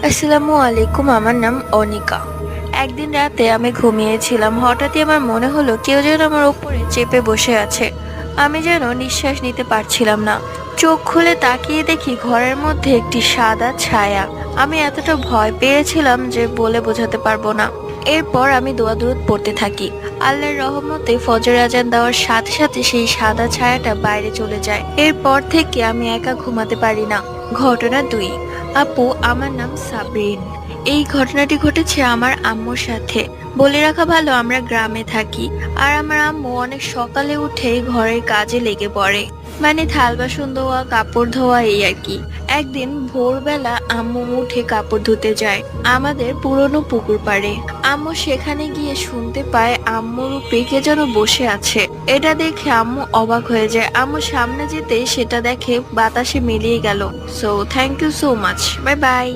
আসসালামু আলাইকুম, আমার নাম অনিকা। একদিন রাতে আমি ঘুমিয়েছিলাম, হঠাৎই আমার মনে হলো কেউ যেন আমার উপরে চেপে বসে আছে। আমি যেন নিঃশ্বাস নিতে পারছিলাম না। চোখ খুলে তাকিয়ে দেখি ঘরের মধ্যে একটি সাদা ছায়া। আমি এতটা ভয় পেয়েছিলাম যে বলে বোঝাতে পারবো না। এরপর আমি দোয়া দরুদ পড়তে থাকি। আল্লাহর রহমতে ফজর আজান দেওয়ার সাথে সাথে সেই সাদা ছায়াটা বাইরে চলে যায়। এরপর থেকে আমি একা ঘুমাতে পারি না। ঘটনা 2। আপু, আমার নাম সাবরিন। এই ঘটনাটি ঘটেছে আমার আম্মুর সাথে। বলে রাখা ভালো, আমরা গ্রামে থাকি। আর আমার আম্মু অনেক সকালে উঠে ঘরের কাজে লেগে পড়ে। মানে থাল বাসন ধোয়া, কাপড় ধোয়া, এই আর কি। একদিন ভোরবেলা আম্মু উঠে কাপড় ধুতে যায় আমাদের পুরনো পুকুর পাড়ে। আম্মু সেখানে গিয়ে শুনতে পায় আম্মুর উপরে কে যেন বসে আছে। এটা দেখে আম্মু অবাক হয়ে যায়। আম্মু সামনে যেতে সেটা দেখে বাতাসে মিলিয়ে গেল। So thank you so much, bye by.